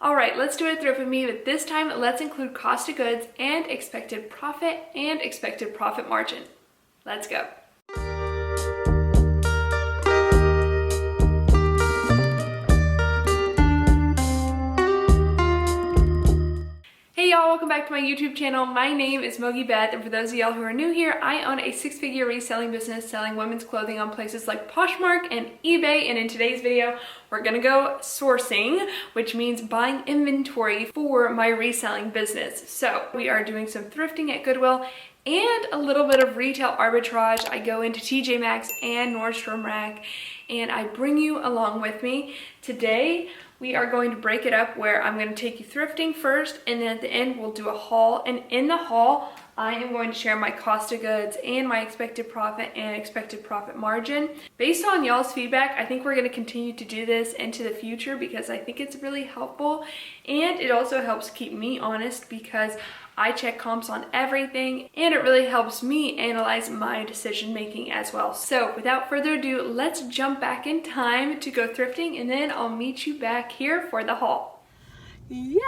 Alright, let's do a thrift with me, but this time let's include cost of goods and expected profit margin. Let's go. Hey y'all, welcome back to my YouTube channel. My name is MOGIBETH, and for those of y'all who are new here, I own a six-figure reselling business selling women's clothing on places like Poshmark and eBay, and in today's video, we're gonna go sourcing, which means buying inventory for my reselling business. So we are doing some thrifting at Goodwill and a little bit of retail arbitrage. I go into TJ Maxx and Nordstrom Rack, and I bring you along with me. Today, we are going to break it up where I'm going to take you thrifting first, and then at the end we'll do a haul. And in the haul, I am going to share my cost of goods and my expected profit and expected profit margin. Based on y'all's feedback, I think we're going to continue to do this into the future because I think it's really helpful, and it also helps keep me honest because I check comps on everything, and it really helps me analyze my decision making as well. So without further ado, let's jump back in time to go thrifting, and then I'll meet you back here for the haul. Yay!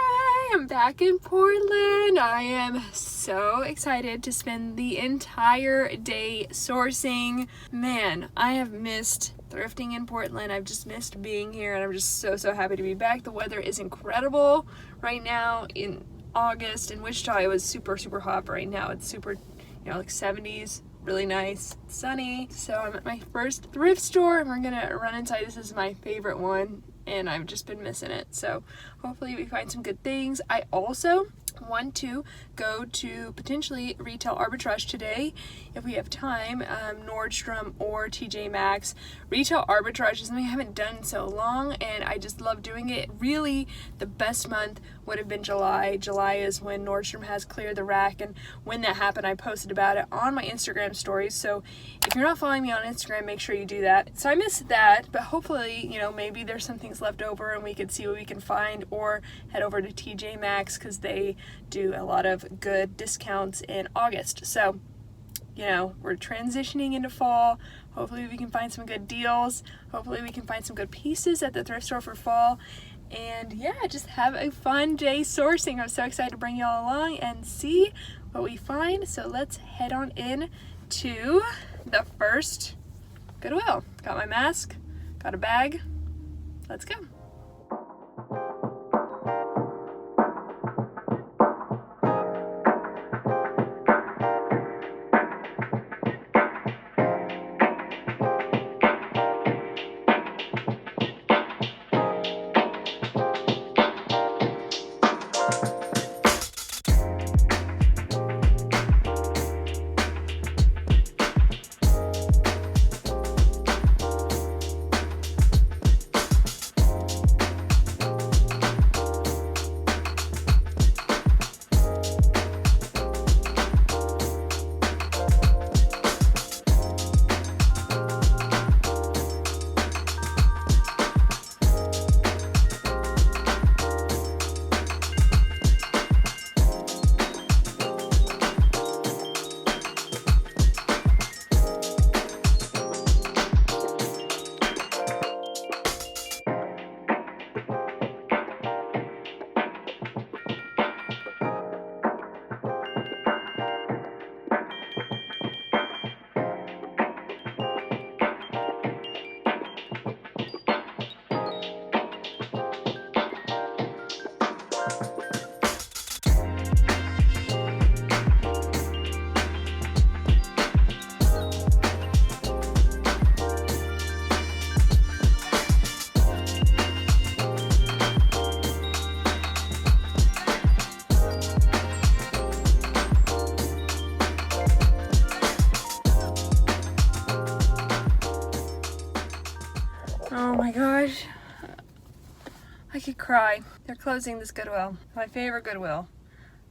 I'm back in Portland. I am so excited to spend the entire day sourcing. Man, I have missed thrifting in Portland. I've just missed being here, and I'm just so happy to be back. The weather is incredible right now. In August in Wichita, it was super hot, but right now it's super, like 70s, really nice, sunny. So I'm at my first thrift store, and we're gonna run inside. This is my favorite one, and I've just been missing it. So hopefully we find some good things. I also want to go to potentially retail arbitrage today if we have time, Nordstrom or TJ Maxx. Retail arbitrage is something I haven't done in so long, and I just love doing it. Really, the best month would have been July. July is when Nordstrom has cleared the rack, and when that happened, I posted about it on my Instagram stories. So if you're not following me on Instagram, make sure you do that. So I missed that, but hopefully, maybe there's some things left over and we could see what we can find, or head over to TJ Maxx because they do a lot of good discounts in August. So, we're transitioning into fall. Hopefully we can find some good deals. Hopefully we can find some good pieces at the thrift store for fall. And yeah, just have a fun day sourcing. I'm so excited to bring y'all along and see what we find. So let's head on in to the first Goodwill. Got my mask, got a bag. Let's go. Oh my gosh, I could cry. They're closing this Goodwill. My favorite Goodwill.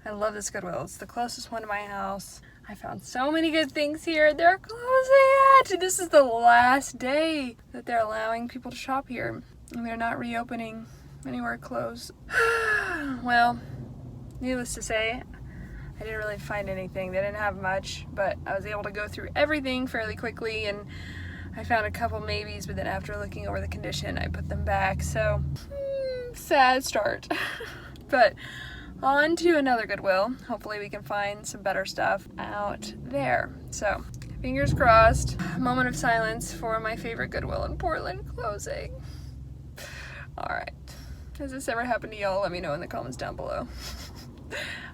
I love this Goodwill. It's the closest one to my house. I found so many good things here. They're closing it. This is the last day that they're allowing people to shop here, and they're not reopening anywhere close. Well, needless to say, I didn't really find anything. They didn't have much, but I was able to go through everything fairly quickly, and I found a couple maybes, but then after looking over the condition, I put them back. So sad start. But on to another Goodwill. Hopefully we can find some better stuff out there. So, fingers crossed. Moment of silence for my favorite Goodwill in Portland closing. Alright. Has this ever happened to y'all? Let me know in the comments down below.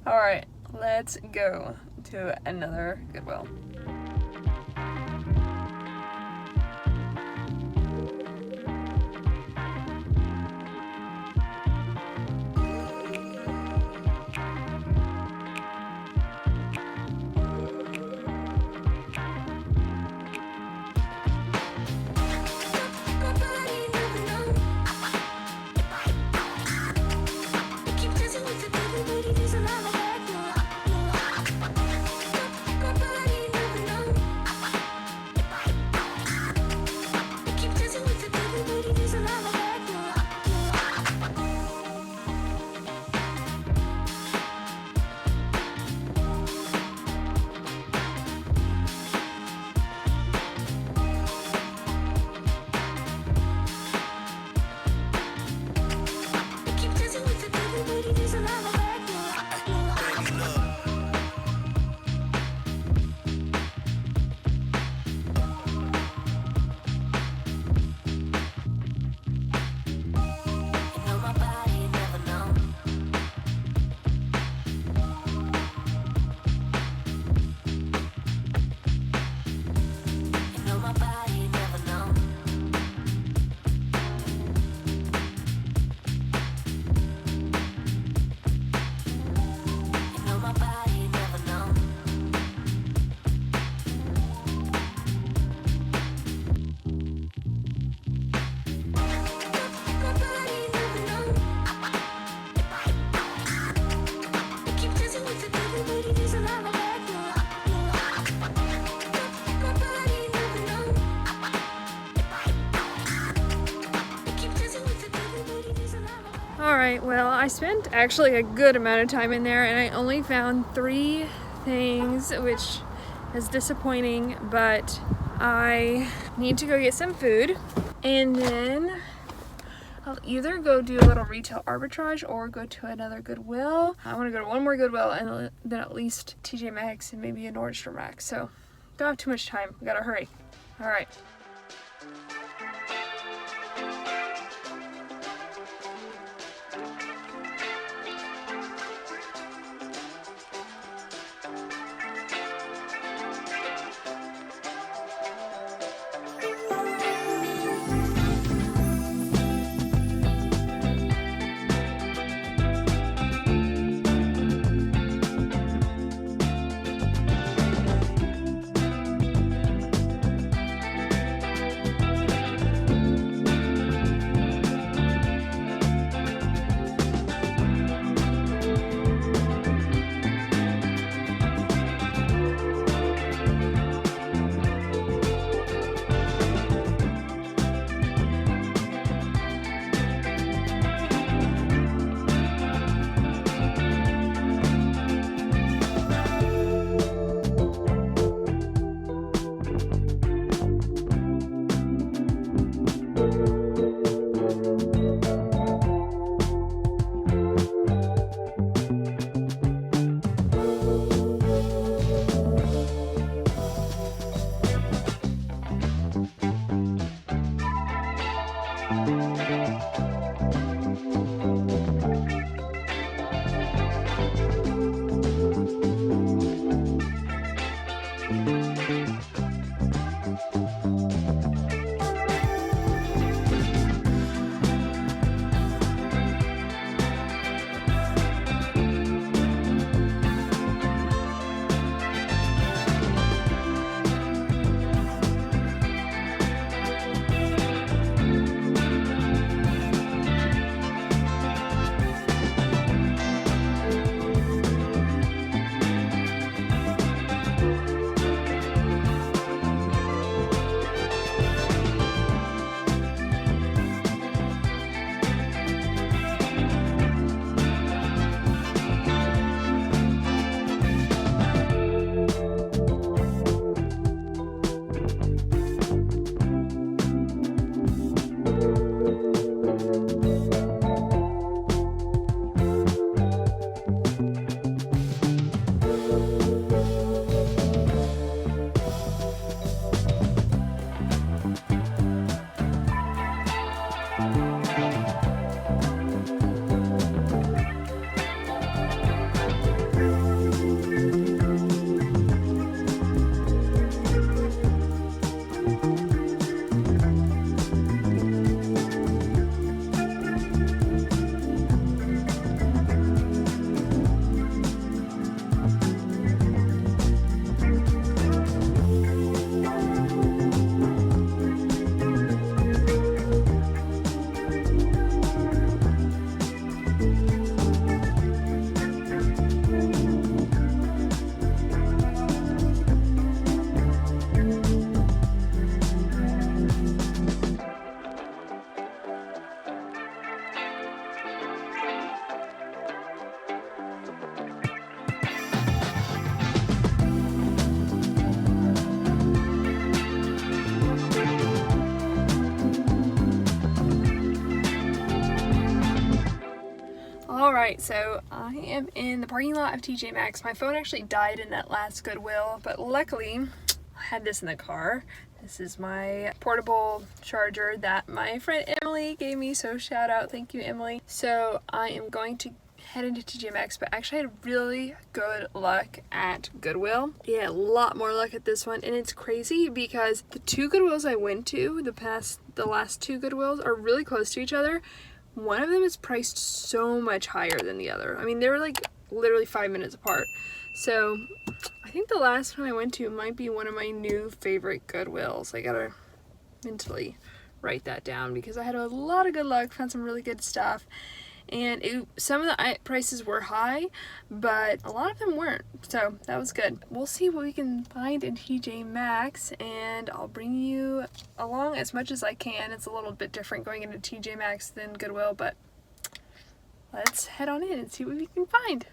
Alright, let's go to another Goodwill. Alright, well, I spent actually a good amount of time in there and I only found 3 things, which is disappointing, but I need to go get some food and then I'll either go do a little retail arbitrage or go to another Goodwill. I want to go to one more Goodwill and then at least TJ Maxx and maybe a Nordstrom Rack, so don't have too much time. We gotta hurry. Alright. Alright, so I am in the parking lot of TJ Maxx. My phone actually died in that last Goodwill, but luckily I had this in the car. This is my portable charger that my friend Emily gave me, so shout out, thank you Emily. So I am going to head into TJ Maxx, but actually I had really good luck at Goodwill. Yeah, a lot more luck at this one, and it's crazy because the two Goodwills I went to, the last two Goodwills, are really close to each other. One of them is priced so much higher than the other. I mean, they were like literally 5 minutes apart. So I think the last one I went to might be one of my new favorite Goodwills. I gotta mentally write that down because I had a lot of good luck, found some really good stuff. And some of the prices were high, but a lot of them weren't, so that was good. We'll see what we can find in TJ Maxx, and I'll bring you along as much as I can. It's a little bit different going into TJ Maxx than Goodwill, but let's head on in and see what we can find.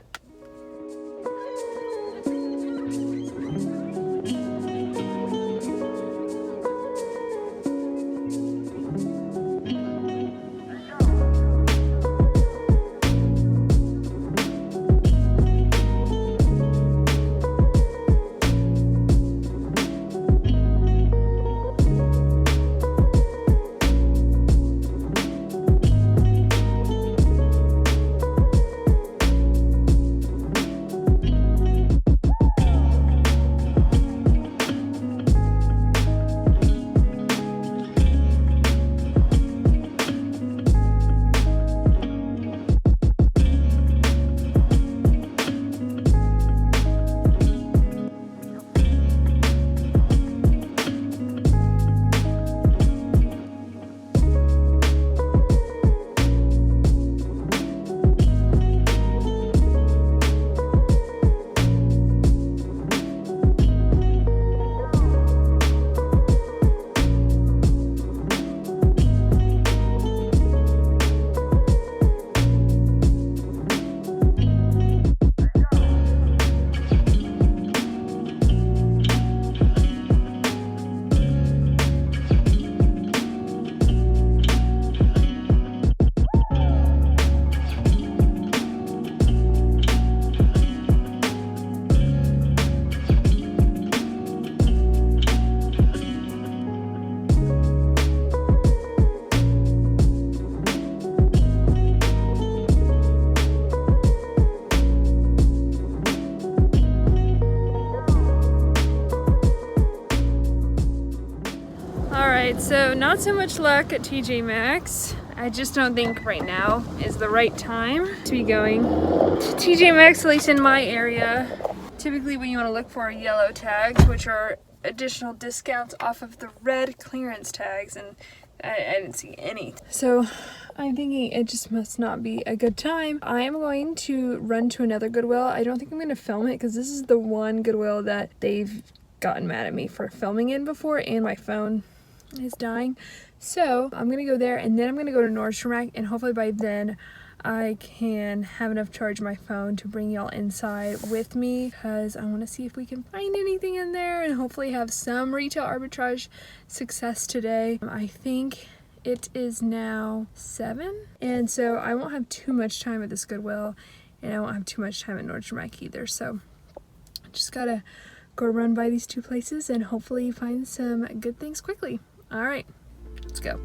So not so much luck at TJ Maxx. I just don't think right now is the right time to be going to TJ Maxx, at least in my area. Typically what you want to look for are yellow tags, which are additional discounts off of the red clearance tags, and I didn't see any. So I'm thinking it just must not be a good time. I am going to run to another Goodwill. I don't think I'm going to film it because this is the one Goodwill that they've gotten mad at me for filming in before, and my phone is dying. So I'm gonna go there, and then I'm gonna go to Nordstrom, and hopefully by then I can have enough charge on my phone to bring y'all inside with me, because I want to see if we can find anything in there and hopefully have some retail arbitrage success today. I think it is now 7, and so I won't have too much time at this Goodwill, and I won't have too much time at Nordstrom either. So I just gotta go run by these two places and hopefully find some good things quickly. All right, let's go.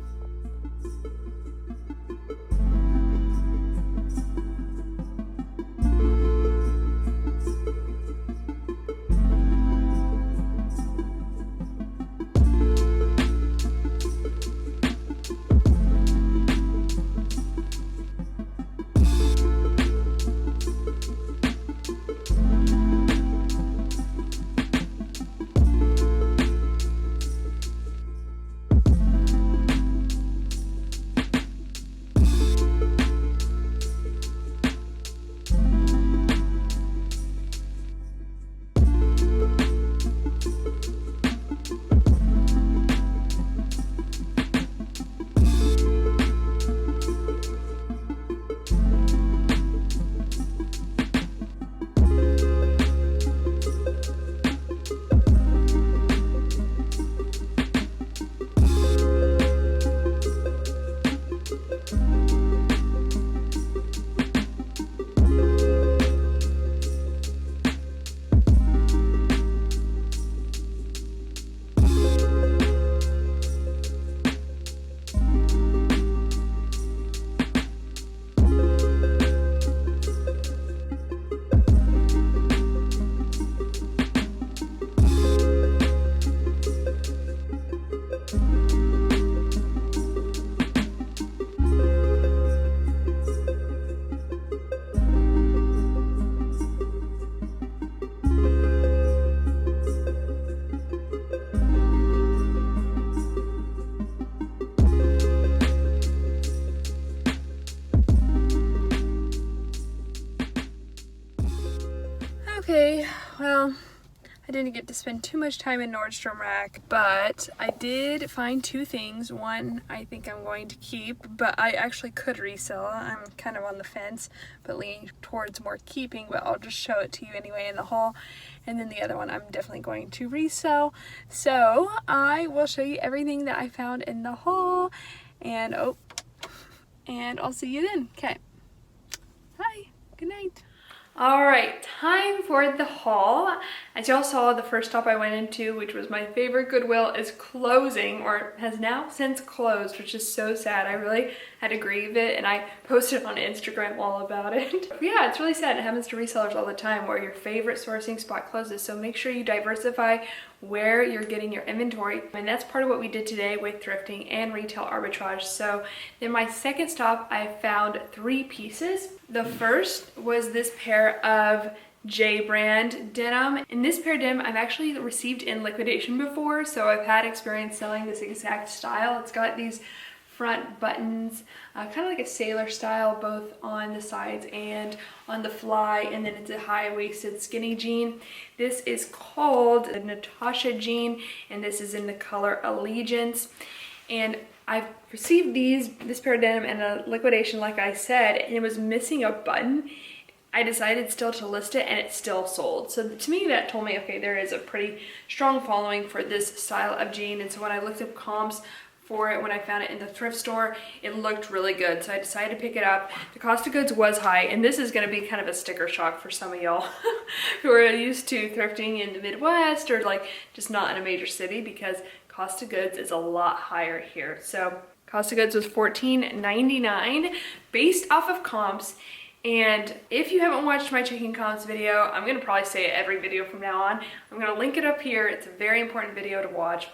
Okay, well, I didn't get to spend too much time in Nordstrom Rack, but I did find two things. One I think I'm going to keep, but I actually could resell. I'm kind of on the fence, but leaning towards more keeping, but I'll just show it to you anyway in the haul. And then the other one I'm definitely going to resell. So I will show you everything that I found in the haul, and I'll see you then. Okay, bye, good night. Alright, time for the haul. As y'all saw, the first stop I went into, which was my favorite Goodwill, is closing, or has now since closed, which is so sad. I really had to grieve it, and I posted on Instagram all about it. Yeah, it's really sad. It happens to resellers all the time where your favorite sourcing spot closes, so make sure you diversify where you're getting your inventory. And that's part of what we did today with thrifting and retail arbitrage. So in my second stop, I found 3 pieces. The first was this pair of J brand denim, and this pair of denim I've actually received in liquidation before, so I've had experience selling this exact style. It's got these front buttons, kind of like a sailor style, both on the sides and on the fly, and then it's a high-waisted skinny jean. This is called the Natasha jean, and this is in the color Allegiance. And I've received this pair of denim in a liquidation, like I said, and it was missing a button. I decided still to list it, and it still sold. So to me, that told me, okay, there is a pretty strong following for this style of jean. And so when I looked up comps for it, when I found it in the thrift store, it looked really good. So I decided to pick it up. The cost of goods was high, and this is gonna be kind of a sticker shock for some of y'all who are used to thrifting in the Midwest or like just not in a major city, because cost of goods is a lot higher here. So cost of goods was $14.99 based off of comps. And if you haven't watched my checking comps video, I'm gonna probably say it every video from now on. I'm gonna link it up here. It's a very important video to watch.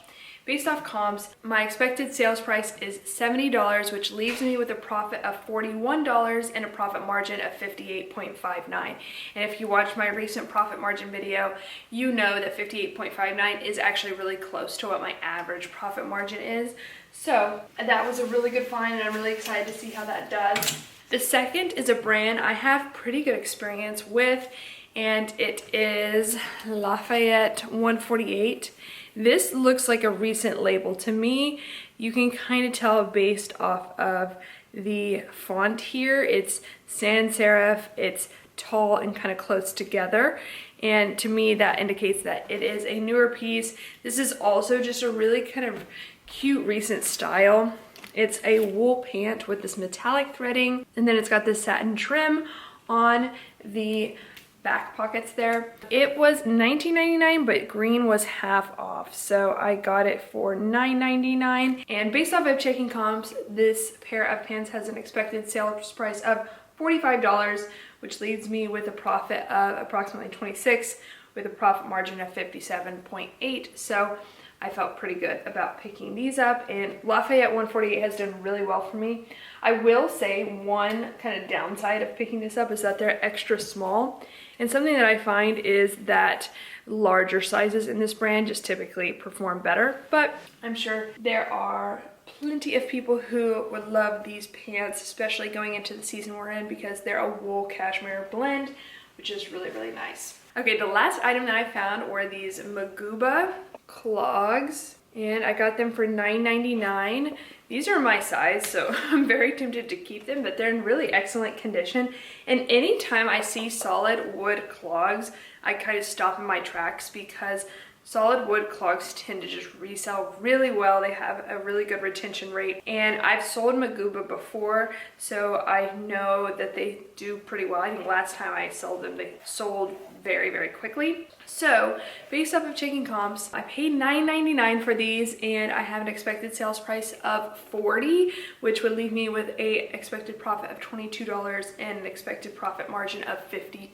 Based off comps, my expected sales price is $70, which leaves me with a profit of $41 and a profit margin of 58.59. And if you watch my recent profit margin video, you know that 58.59 is actually really close to what my average profit margin is. So that was a really good find, and I'm really excited to see how that does. The second is a brand I have pretty good experience with, and it is Lafayette 148. This looks like a recent label to me. You can kind of tell based off of the font here. It's sans serif, it's tall and kind of close together. And to me, that indicates that it is a newer piece. This is also just a really kind of cute recent style. It's a wool pant with this metallic threading, and then it's got this satin trim on the back pockets there. It was $19.99, but green was half off, so I got it for $9.99. And based off of checking comps, this pair of pants has an expected sales price of $45, which leaves me with a profit of approximately $26, with a profit margin of 57.8. So I felt pretty good about picking these up, and Lafayette 148 has done really well for me. I will say one kind of downside of picking this up is that they're extra small, and something that I find is that larger sizes in this brand just typically perform better, but I'm sure there are plenty of people who would love these pants, especially going into the season we're in, because they're a wool cashmere blend, which is really, really nice. Okay, the last item that I found were these MOGIBETH clogs, and I got them for $9.99. These are my size, so I'm very tempted to keep them, but they're in really excellent condition. And anytime I see solid wood clogs, I kind of stop in my tracks, because solid wood clogs tend to just resell really well. They have a really good retention rate, and I've sold MOGIBETH before, so I know that they do pretty well. I think last time I sold them, they sold very, very quickly. So based off of checking comps, I paid $9.99 for these, and I have an expected sales price of $40, which would leave me with a expected profit of $22 and an expected profit margin of 55%.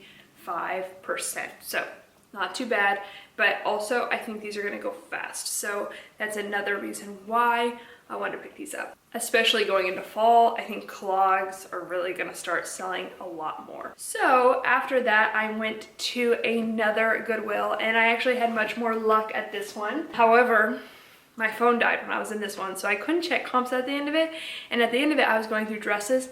So not too bad, but also I think these are gonna go fast. So that's another reason why I wanted to pick these up. Especially going into fall, I think clogs are really gonna start selling a lot more. So after that, I went to another Goodwill, and I actually had much more luck at this one. However, my phone died when I was in this one, so I couldn't check comps at the end of it. And at the end of it, I was going through dresses,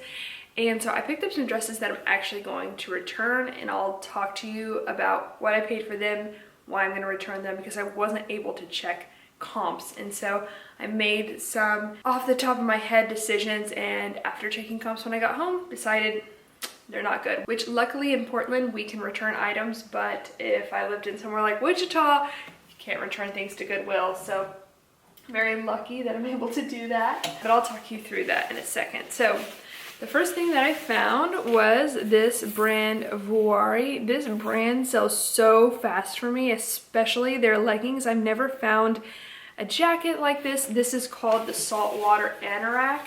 And so I picked up some dresses that I'm actually going to return, and I'll talk to you about what I paid for them, why I'm going to return them, because I wasn't able to check comps. And so I made some off the top of my head decisions, and after checking comps when I got home, decided they're not good. Which luckily in Portland we can return items, but if I lived in somewhere like Wichita, you can't return things to Goodwill. So very lucky that I'm able to do that, but I'll talk you through that in a second. So the first thing that I found was this brand Vuori. This brand sells so fast for me, especially their leggings. I've never found a jacket like this. This is called the Saltwater Anorak,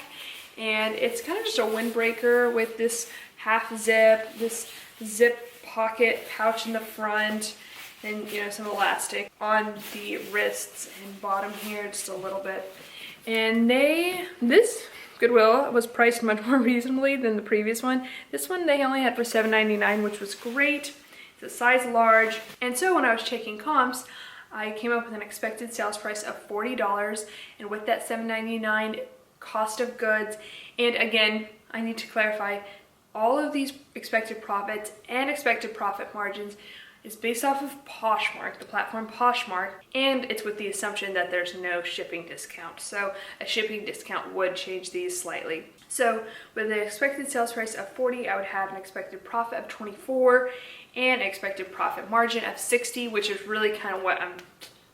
and it's kind of just a windbreaker with this half zip, this zip pocket pouch in the front, and you know, some elastic on the wrists and bottom here just a little bit. And this Goodwill was priced much more reasonably than the previous one. This one they only had for $7.99, which was great. It's a size large. And so when I was checking comps, I came up with an expected sales price of $40, and with that $7.99 cost of goods, and again, I need to clarify, all of these expected profits and expected profit margins is based off of Poshmark, the platform Poshmark, and it's with the assumption that there's no shipping discount. So a shipping discount would change these slightly. So with an expected sales price of $40, I would have an expected profit of $24 and an expected profit margin of $60, which is really kind of what I'm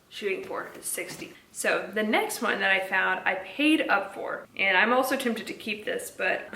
shooting for, is $60. So the next one that I found, I paid up for, and I'm also tempted to keep this, but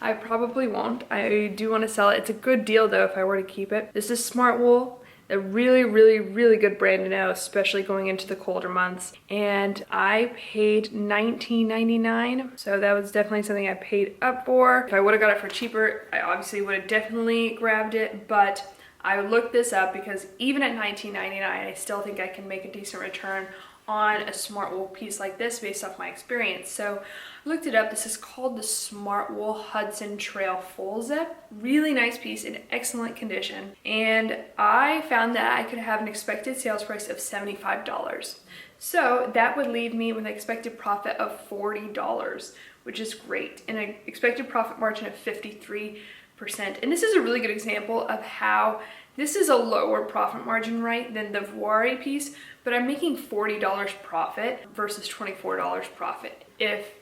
I probably won't. I do want to sell it. It's a good deal though if I were to keep it. This is Smart Wool, a really, really, really good brand to know, especially going into the colder months. And I paid $19.99, so that was definitely something I paid up for. If I would have got it for cheaper, I obviously would have definitely grabbed it, but I looked this up because even at $19.99, I still think I can make a decent return on a Smart Wool piece like this based off my experience. So I looked it up. This is called the Smart Wool Hudson Trail Full Zip. Really nice piece in excellent condition. And I found that I could have an expected sales price of $75. So that would leave me with an expected profit of $40, which is great, and an expected profit margin of 53%. And this is a really good example of how this is a lower profit margin, right, than the Vuori piece, but I'm making $40 profit versus $24 profit if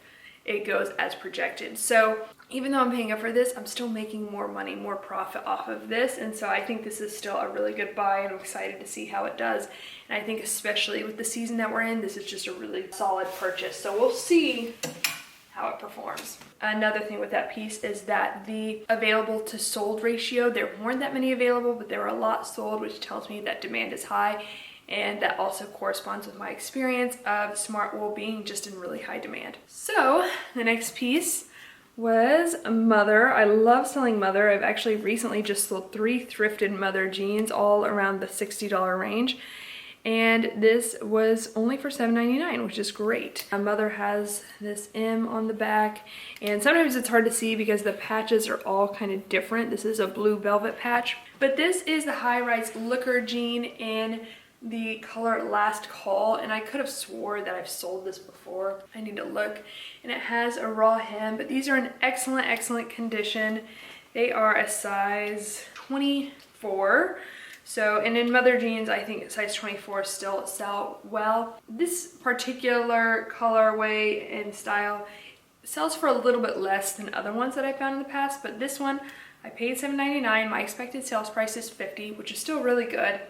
it goes as projected. So even though I'm paying up for this, I'm still making more money, more profit off of this. And so I think this is still a really good buy, and I'm excited to see how it does. And I think especially with the season that we're in, this is just a really solid purchase. So we'll see how it performs. Another thing with that piece is that the available to sold ratio, there weren't that many available, but there were a lot sold, which tells me that demand is high. And that also corresponds with my experience of Smart Wool being just in really high demand. So the next piece was Mother. I love selling Mother. I've actually recently just sold 3 thrifted Mother jeans, all around the $60 range. And this was only for $7.99, which is great. Mother has this M on the back, and sometimes it's hard to see because the patches are all kind of different. This is a blue velvet patch, but this is the high-rise looker jean in the color Last Call, and I could have swore that I've sold this before. I need to look. And it has a raw hem, but these are in excellent, excellent condition. They are a size 24. So, and in Mother jeans, I think size 24 still sell well. This particular colorway and style sells for a little bit less than other ones that I found in the past, but this one I paid $7.99. My expected sales price is $50, which is still really good.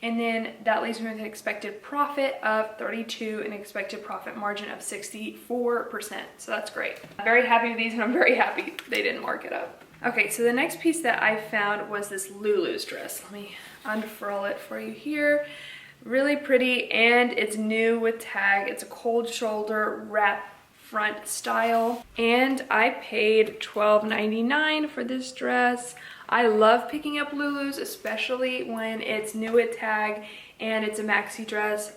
And then that leaves me with an expected profit of $32 and an expected profit margin of 64%. So that's great. I'm very happy with these, and I'm very happy they didn't mark it up. Okay, so the next piece that I found was this Lulu's dress. Let me unfurl it for you here. Really pretty, and it's new with tag. It's a cold shoulder wrap front style, and I paid $12.99 for this dress. I love picking up Lulu's, especially when it's new at tag and it's a maxi dress.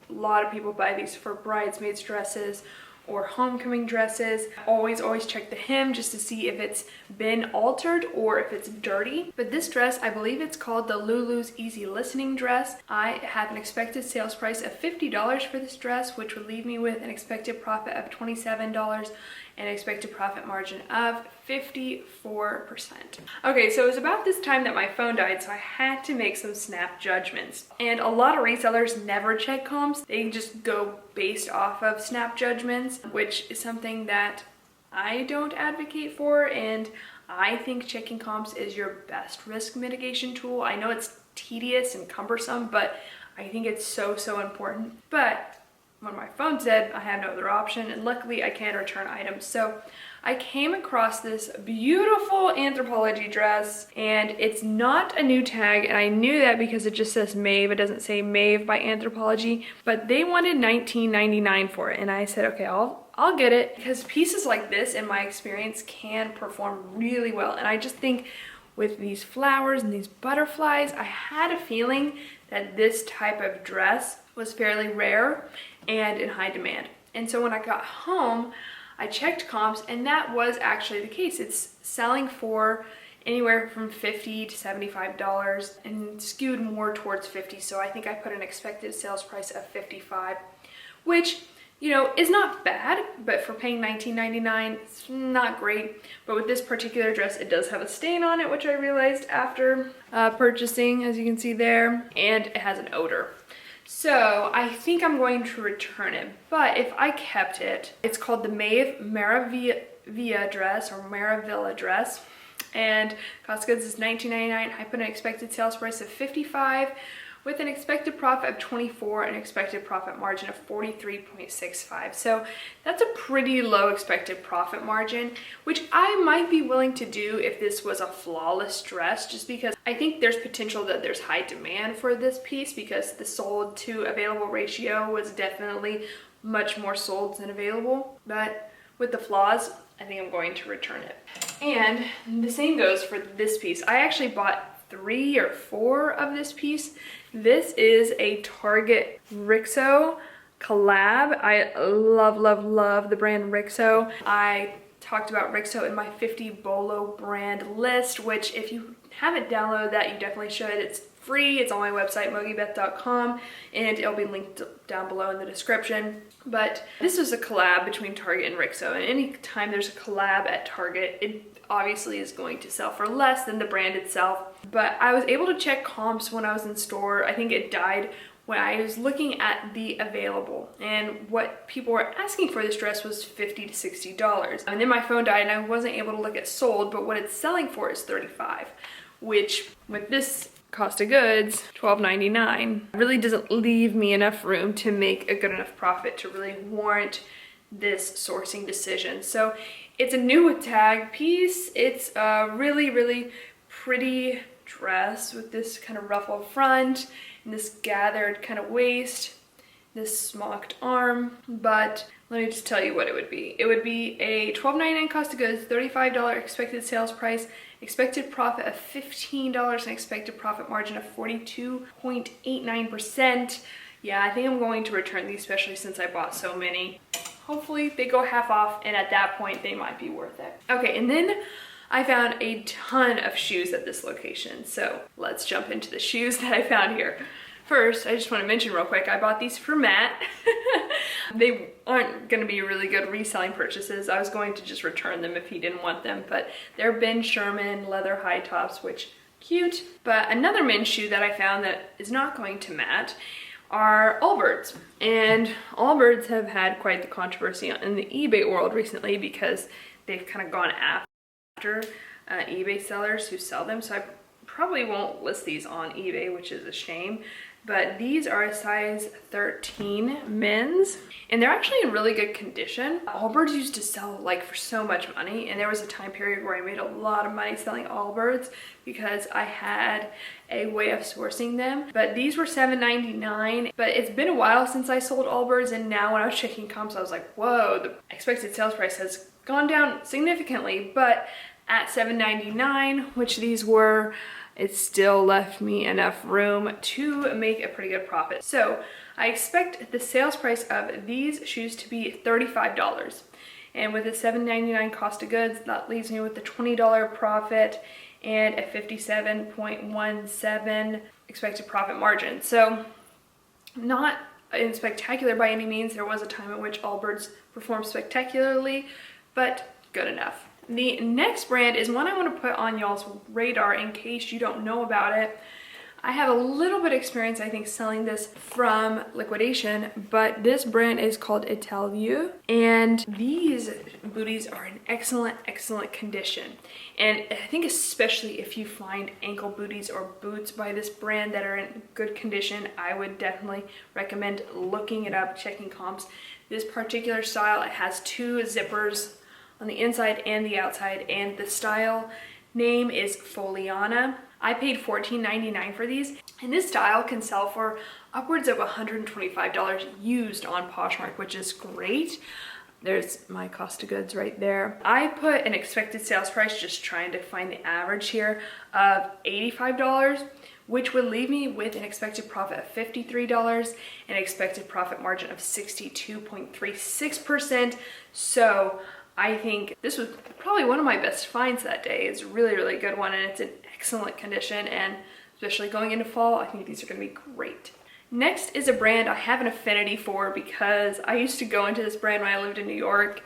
A lot of people buy these for bridesmaids dresses or homecoming dresses. Always check the hem just to see if it's been altered or if it's dirty. But this dress, I believe it's called the Lulu's Easy Listening dress. I have an expected sales price of $50 for this dress, which would leave me with an expected profit of $27 and expected profit margin of 54%. Okay, so it was about this time that my phone died, so I had to make some snap judgments. And a lot of resellers never check comps. They just go based off of snap judgments, which is something that I don't advocate for, and I think checking comps is your best risk mitigation tool. I know it's tedious and cumbersome, but I think it's so important. But when my phone said I have no other option, and luckily I can return items. So I came across this beautiful Anthropologie dress, and it's not a new tag, and I knew that because it just says Maeve. It doesn't say Maeve by Anthropologie, but they wanted $19.99 for it, and I said, okay, I'll get it, because pieces like this, in my experience, can perform really well. And I just think with these flowers and these butterflies, I had a feeling that this type of dress was fairly rare and in high demand. And so when I got home, I checked comps, and that was actually the case. It's selling for anywhere from $50 to $75 and skewed more towards 50. So I think I put an expected sales price of 55, which, you know, is not bad, but for paying $19.99, it's not great. But with this particular dress, it does have a stain on it, which I realized after purchasing, as you can see there, and it has an odor. So I think I'm going to return it, but if I kept it, it's called the Maeve Maravilla dress, or Maravilla dress, and cost of goods is $19.99. I put an expected sales price of $55 with an expected profit of $24 and expected profit margin of 43.65. So that's a pretty low expected profit margin, which I might be willing to do if this was a flawless dress, just because I think there's potential that there's high demand for this piece, because the sold to available ratio was definitely much more sold than available. But with the flaws, I think I'm going to return it. And the same goes for this piece. I actually bought 3 or 4 of this piece. This is a Target Rixo collab. I love the brand Rixo. I talked about Rixo in my 50 Bolo brand list, which if you haven't downloaded that, you definitely should. It's free. It's on my website, MOGIBETH.com, and it'll be linked down below in the description. But this is a collab between Target and Rixo, and anytime there's a collab at Target, it obviously is going to sell for less than the brand itself. But I was able to check comps when I was in store. I think it died when I was looking at the available, and what people were asking for this dress was $50 to $60. And then my phone died and I wasn't able to look at sold, but what it's selling for is $35, which with this cost of goods, $12.99, really doesn't leave me enough room to make a good enough profit to really warrant this sourcing decision. So it's a new with tag piece. It's a really pretty dress with this kind of ruffled front and this gathered kind of waist, this smocked arm. But let me just tell you what it would be. It would be a $12.99 cost of goods, $35 expected sales price, expected profit of $15, and expected profit margin of 42.89%. Yeah, I think I'm going to return these, especially since I bought so many. Hopefully they go half off, and at that point they might be worth it. Okay, and then I found a ton of shoes at this location. So let's jump into the shoes that I found here. First, I just want to mention real quick, I bought these for Matt. They aren't going to be really good reselling purchases. I was going to just return them if he didn't want them, but they're Ben Sherman leather high tops, which cute. But another men's shoe that I found that is not going to Matt are Allbirds. And Allbirds have had quite the controversy in the eBay world recently, because they've kind of gone after eBay sellers who sell them. So I probably won't list these on eBay, which is a shame. But these are a size 13 men's, and they're actually in really good condition. Allbirds used to sell like for so much money, and there was a time period where I made a lot of money selling Allbirds because I had a way of sourcing them. But these were $7.99, but it's been a while since I sold Allbirds, and now when I was checking comps, I was like, whoa, the expected sales price has gone down significantly. But at $7.99, which these were, it still left me enough room to make a pretty good profit. So I expect the sales price of these shoes to be $35. And with a $7.99 cost of goods, that leaves me with a $20 profit and a 57.17 expected profit margin. So not spectacular by any means. There was a time in which Allbirds performed spectacularly, but good enough. The next brand is one I want to put on y'all's radar in case you don't know about it. I have a little bit of experience, I think, selling this from liquidation, but this brand is called Italieu, and these booties are in excellent, excellent condition. And I think especially if you find ankle booties or boots by this brand that are in good condition, I would definitely recommend looking it up, checking comps. This particular style, it has 2 zippers on the inside and the outside, and the style name is Foliana. I paid $14.99 for these, and this style can sell for upwards of $125 used on Poshmark, which is great. There's my cost of goods right there. I put an expected sales price, just trying to find the average here, of $85, which would leave me with an expected profit of $53 and an expected profit margin of 62.36%. So I think this was probably one of my best finds that day. It's a really, really good one, and it's in excellent condition, and especially going into fall, I think these are going to be great. Next is a brand I have an affinity for because I used to go into this brand when I lived in New York,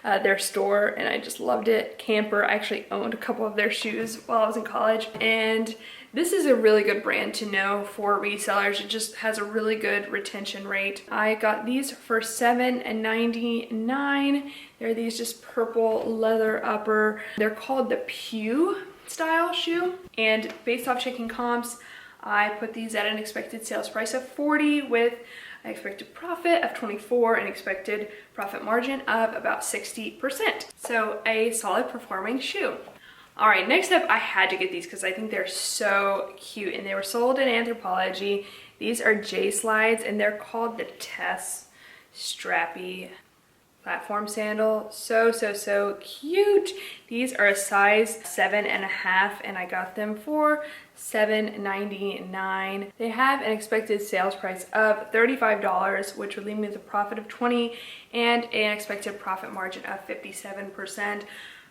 their store, and I just loved it. Camper. I actually owned a couple of their shoes while I was in college, and this is a really good brand to know for resellers. It just has a really good retention rate. I got these for $7.99. They're these just purple leather upper. They're called the Pew style shoe, and based off checking comps, I put these at an expected sales price of $40 with an expected profit of $24 and expected profit margin of about 60%. So a solid performing shoe. All right, next up, I had to get these because I think they're so cute, and they were sold in Anthropologie. These are J slides, and they're called the Tess Strappy platform sandal. So cute. These are a size 7.5, and I got them for $7.99. They have an expected sales price of $35, which would leave me with a profit of $20 and an expected profit margin of 57%.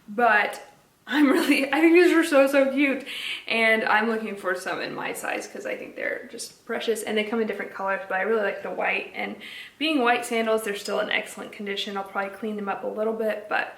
But I think these are so cute, and I'm looking for some in my size because I think they're just precious, and they come in different colors, but I really like the white, and being white sandals, they're still in excellent condition. I'll probably clean them up a little bit, but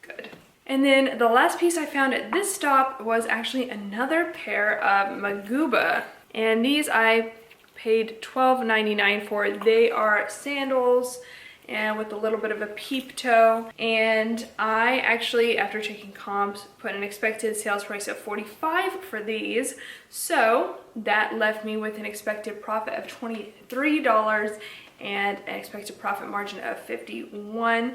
good. And then the last piece I found at this stop was actually another pair of MOGIBETH, and these I paid $12.99 for. They are sandals and with a little bit of a peep toe, and I actually, after checking comps, put an expected sales price of $45 for these, so that left me with an expected profit of $23 and an expected profit margin of 51%.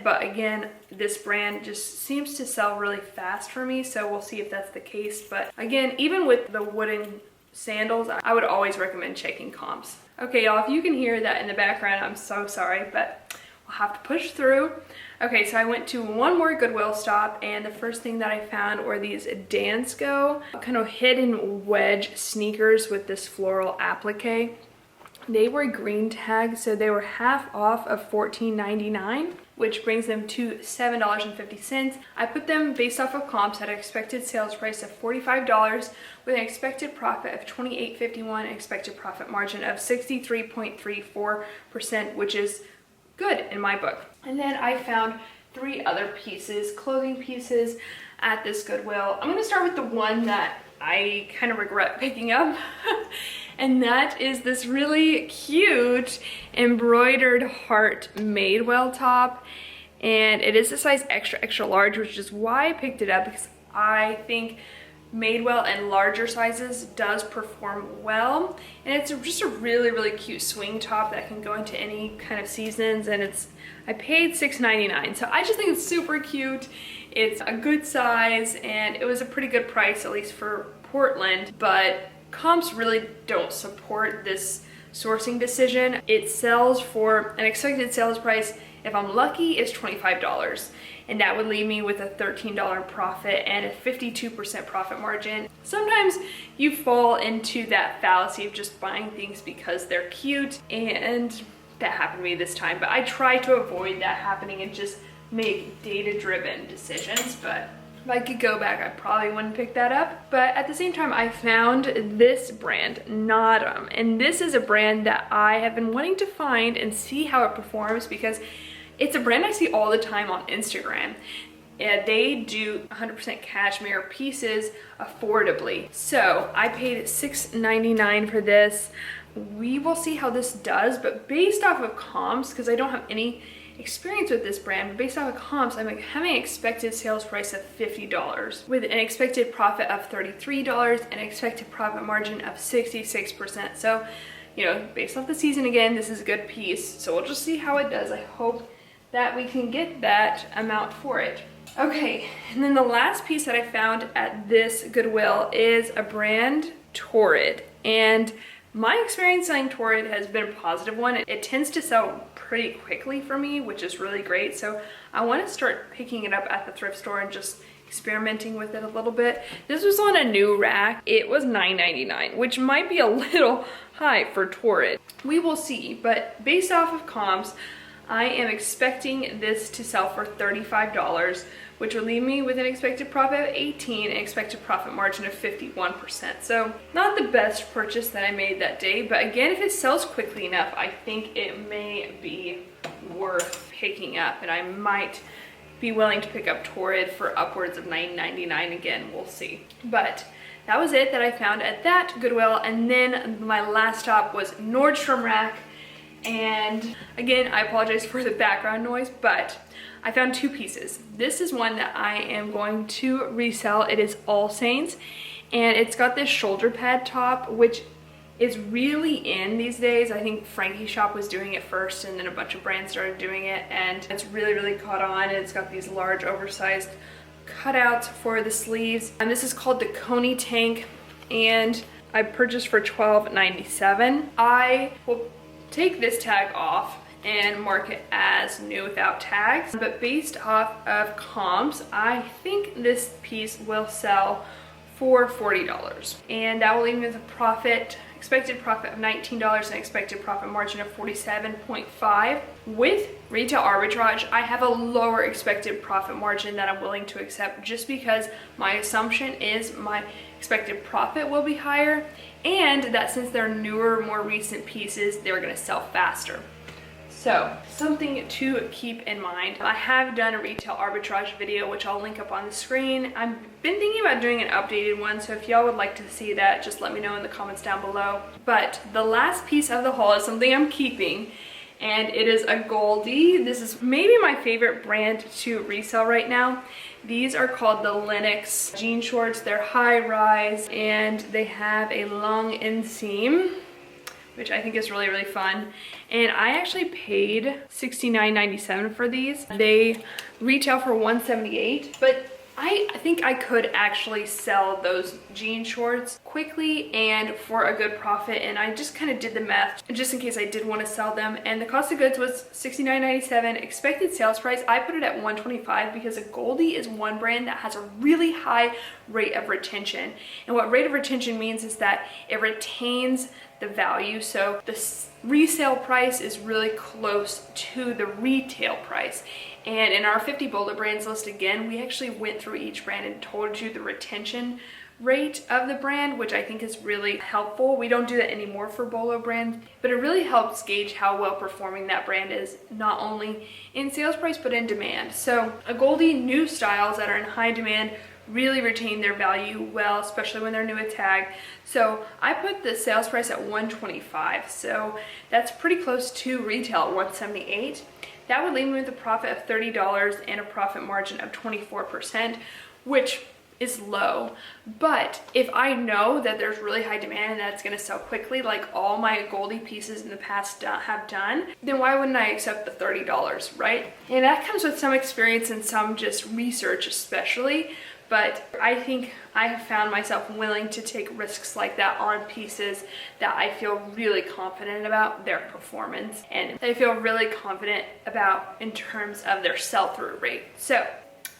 But again, this brand just seems to sell really fast for me, so we'll see if that's the case. But again, even with the wooden sandals, I would always recommend checking comps. Okay, y'all, if you can hear that in the background, I'm so sorry, but we'll have to push through. Okay, so I went to one more Goodwill stop, and the first thing that I found were these Dansko kind of hidden wedge sneakers with this floral applique. They were green tagged, so they were half off of $14.99, which brings them to $7.50. I put them based off of comps at an expected sales price of $45 with an expected profit of $28.51 and expected profit margin of 63.34%, which is good in my book. And then I found 3 other pieces, clothing pieces at this Goodwill. I'm gonna start with the one that I kind of regret picking up. And that is this really cute embroidered heart Madewell top. And it is a size extra, extra large, which is why I picked it up, because I think Madewell and larger sizes does perform well. And it's just a really, really cute swing top that can go into any kind of seasons. And I paid $6.99. So I just think it's super cute. It's a good size, and it was a pretty good price, at least for Portland, but comps really don't support this sourcing decision. It sells for an expected sales price, if I'm lucky, is $25, and that would leave me with a $13 profit and a 52% profit margin. Sometimes you fall into that fallacy of just buying things because they're cute, and that happened to me this time, but I try to avoid that happening and just make data-driven decisions. But if I could go back, I probably wouldn't pick that up. But at the same time, I found this brand, Nodum, and this is a brand that I have been wanting to find and see how it performs, because It's a brand I see all the time on Instagram. And they do 100% cashmere pieces affordably. So I paid $6.99 for this. We will see how this does, but based off of comps, because I don't have any experience with this brand, but based off of comps, I'm like having an expected sales price of $50 with an expected profit of $33 and an expected profit margin of 66%. So, you know, based off the season again, this is a good piece. So we'll just see how it does. I hope that we can get that amount for it. Okay, and then the last piece that I found at this Goodwill is a brand, Torrid. And my experience selling Torrid has been a positive one. It tends to sell pretty quickly for me, which is really great. So I want to start picking it up at the thrift store and just experimenting with it a little bit. This was on a new rack. It was $9.99, which might be a little high for Torrid. We will see, but based off of comps, I am expecting this to sell for $35, which will leave me with an expected profit of $18 and expected profit margin of 51%. So not the best purchase that I made that day, but again, if it sells quickly enough, I think it may be worth picking up, and I might be willing to pick up Torrid for upwards of $9.99 again, we'll see. But that was it that I found at that Goodwill, and then my last stop was Nordstrom Rack. And again, I apologize for the background noise, but I found two pieces. This is one that I am going to resell. It is All Saints, and it's got this shoulder pad top, which is really in these days. I think Frankie Shop was doing it first, and then a bunch of brands started doing it, and it's really caught on. And it's got these large oversized cutouts for the sleeves, and this is called the Coney Tank, and I purchased for $12.97. I will take this tag off and mark it as new without tags, but based off of comps, I think this piece will sell for $40, and that will leave me with a profit, expected profit of $19 and expected profit margin of 47.5. With retail arbitrage, I have a lower expected profit margin that I'm willing to accept, just because my assumption is my expected profit will be higher, and that since they're newer, more recent pieces, they're going to sell faster. So something to keep in mind. I have done a retail arbitrage video, which I'll link up on the screen. I've been thinking about doing an updated one, so if y'all would like to see that, just let me know in the comments down below. But the last piece of the haul is something I'm keeping, and it is a Goldie. This is maybe my favorite brand to resell right now. These are called the Lennox jean shorts. They're high rise, and they have a long inseam, which I think is really fun. And I actually paid $69.97 for these. They retail for $178, but I think I could actually sell those jean shorts quickly and for a good profit, and I just kind of did the math just in case I did want to sell them. And the cost of goods was $69.97. Expected sales price, I put it at $125 because a Goldie is one brand that has a really high rate of retention. And what rate of retention means is that it retains the value, so the resale price is really close to the retail price. And in our 50 Bolo brands list, again, we actually went through each brand and told you the retention rate of the brand, which I think is really helpful. We don't do that anymore for Bolo brands, but it really helps gauge how well performing that brand is, not only in sales price but in demand. So a Goldie, new styles that are in high demand really retain their value well, especially when they're new at tag. So I put the sales price at $125, so that's pretty close to retail at $178. That would leave me with a profit of $30 and a profit margin of 24%, which is low. But if I know that there's really high demand and that's gonna sell quickly, like all my Goldie pieces in the past have done, then why wouldn't I accept the $30, right? And that comes with some experience and some just research especially. But I think I have found myself willing to take risks like that on pieces that I feel really confident about their performance, and I feel really confident about in terms of their sell-through rate. So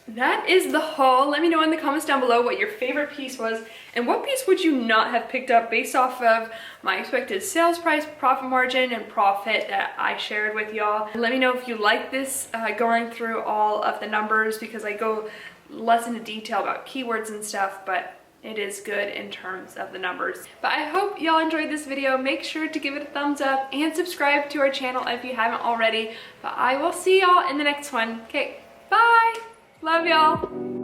that is the haul. Let me know in the comments down below what your favorite piece was, and what piece would you not have picked up based off of my expected sales price, profit margin, and profit that I shared with y'all. Let me know if you like this, going through all of the numbers, because I go less into detail about keywords and stuff, but it is good in terms of the numbers. But I hope y'all enjoyed this video. Make sure to give it a thumbs up and subscribe to our channel if you haven't already. But I will see y'all in the next one. Okay, bye! Love y'all!